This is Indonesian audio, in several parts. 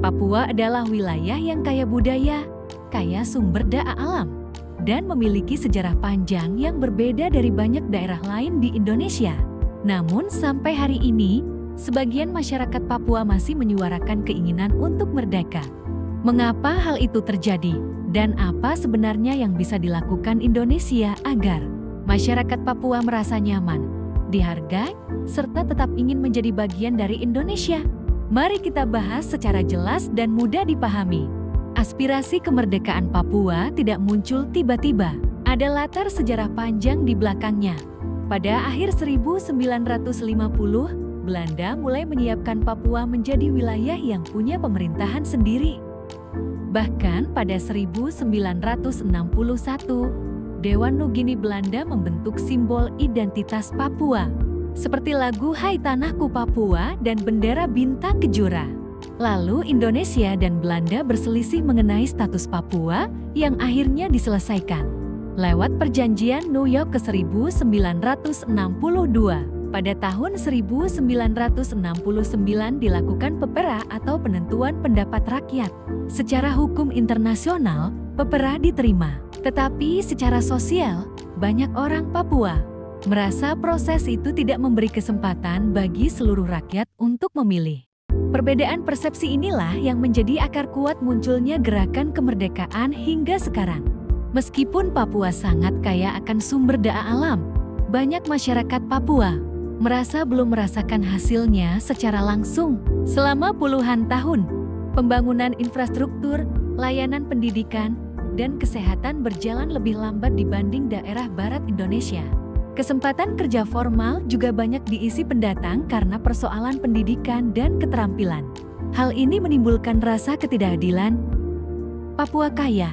Papua adalah wilayah yang kaya budaya, kaya sumber daya alam, dan memiliki sejarah panjang yang berbeda dari banyak daerah lain di Indonesia. Namun sampai hari ini, sebagian masyarakat Papua masih menyuarakan keinginan untuk merdeka. Mengapa hal itu terjadi? Dan apa sebenarnya yang bisa dilakukan Indonesia agar masyarakat Papua merasa nyaman, dihargai, serta tetap ingin menjadi bagian dari Indonesia? Mari kita bahas secara jelas dan mudah dipahami. Aspirasi kemerdekaan Papua tidak muncul tiba-tiba. Ada latar sejarah panjang di belakangnya. Pada akhir 1950, Belanda mulai menyiapkan Papua menjadi wilayah yang punya pemerintahan sendiri. Bahkan pada 1961, Dewan Nugini Belanda membentuk simbol identitas Papua, seperti lagu Hai Tanahku Papua dan bendera bintang kejora. Lalu Indonesia dan Belanda berselisih mengenai status Papua yang akhirnya diselesaikan lewat perjanjian New York ke 1962. Pada tahun 1969 dilakukan PEPERA atau penentuan pendapat rakyat. Secara hukum internasional, PEPERA diterima. Tetapi secara sosial, banyak orang Papua merasa proses itu tidak memberi kesempatan bagi seluruh rakyat untuk memilih. Perbedaan persepsi inilah yang menjadi akar kuat munculnya gerakan kemerdekaan hingga sekarang. Meskipun Papua sangat kaya akan sumber daya alam, banyak masyarakat Papua merasa belum merasakan hasilnya secara langsung. Selama puluhan tahun, pembangunan infrastruktur, layanan pendidikan, dan kesehatan berjalan lebih lambat dibanding daerah barat Indonesia. Kesempatan kerja formal juga banyak diisi pendatang karena persoalan pendidikan dan keterampilan. Hal ini menimbulkan rasa ketidakadilan. Papua kaya,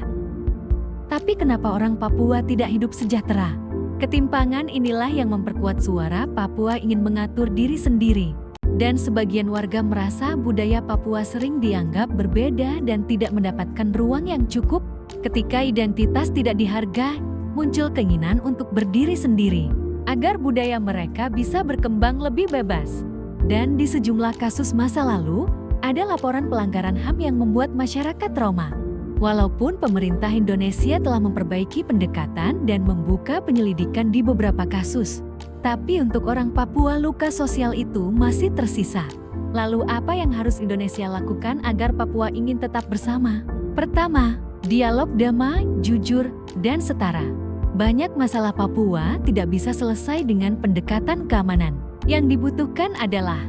tapi kenapa orang Papua tidak hidup sejahtera? Ketimpangan inilah yang memperkuat suara Papua ingin mengatur diri sendiri. Dan sebagian warga merasa budaya Papua sering dianggap berbeda dan tidak mendapatkan ruang yang cukup. Ketika identitas tidak dihargai, muncul keinginan untuk berdiri sendiri, agar budaya mereka bisa berkembang lebih bebas. Dan di sejumlah kasus masa lalu, ada laporan pelanggaran HAM yang membuat masyarakat trauma. Walaupun pemerintah Indonesia telah memperbaiki pendekatan dan membuka penyelidikan di beberapa kasus, tapi untuk orang Papua luka sosial itu masih tersisa. Lalu apa yang harus Indonesia lakukan agar Papua ingin tetap bersama? Pertama, dialog damai, jujur, dan setara. Banyak masalah Papua tidak bisa selesai dengan pendekatan keamanan. Yang dibutuhkan adalah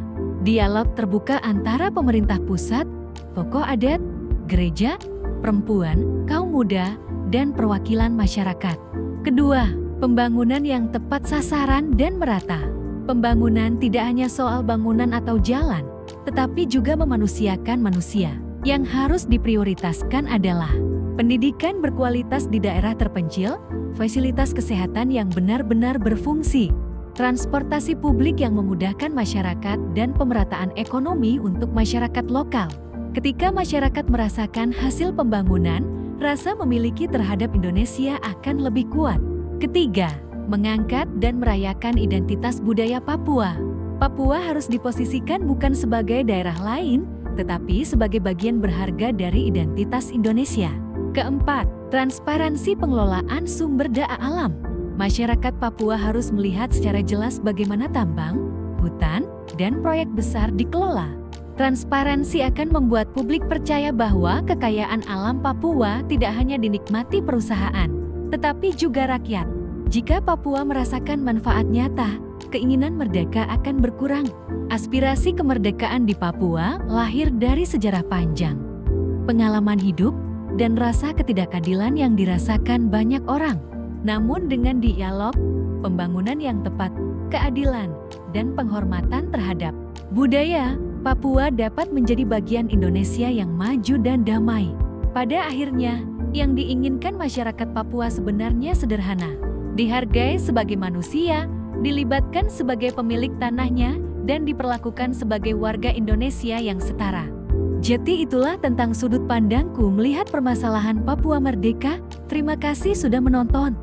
dialog terbuka antara pemerintah pusat, tokoh adat, gereja, perempuan, kaum muda, dan perwakilan masyarakat. Kedua, pembangunan yang tepat sasaran dan merata. Pembangunan tidak hanya soal bangunan atau jalan, tetapi juga memanusiakan manusia. Yang harus diprioritaskan adalah pendidikan berkualitas di daerah terpencil, fasilitas kesehatan yang benar-benar berfungsi, transportasi publik yang memudahkan masyarakat, dan pemerataan ekonomi untuk masyarakat lokal. Ketika masyarakat merasakan hasil pembangunan, rasa memiliki terhadap Indonesia akan lebih kuat. Ketiga, mengangkat dan merayakan identitas budaya Papua. Papua harus diposisikan bukan sebagai daerah lain, tetapi sebagai bagian berharga dari identitas Indonesia. Keempat, transparansi pengelolaan sumber daya alam. Masyarakat Papua harus melihat secara jelas bagaimana tambang, hutan, dan proyek besar dikelola. Transparansi akan membuat publik percaya bahwa kekayaan alam Papua tidak hanya dinikmati perusahaan, tetapi juga rakyat. Jika Papua merasakan manfaat nyata, keinginan merdeka akan berkurang. Aspirasi kemerdekaan di Papua lahir dari sejarah panjang, pengalaman hidup, dan rasa ketidakadilan yang dirasakan banyak orang. Namun dengan dialog, pembangunan yang tepat, keadilan, dan penghormatan terhadap budaya, Papua dapat menjadi bagian Indonesia yang maju dan damai. Pada akhirnya, yang diinginkan masyarakat Papua sebenarnya sederhana: dihargai sebagai manusia, dilibatkan sebagai pemilik tanahnya, dan diperlakukan sebagai warga Indonesia yang setara. Jadi itulah tentang sudut pandangku melihat permasalahan Papua merdeka. Terima kasih sudah menonton.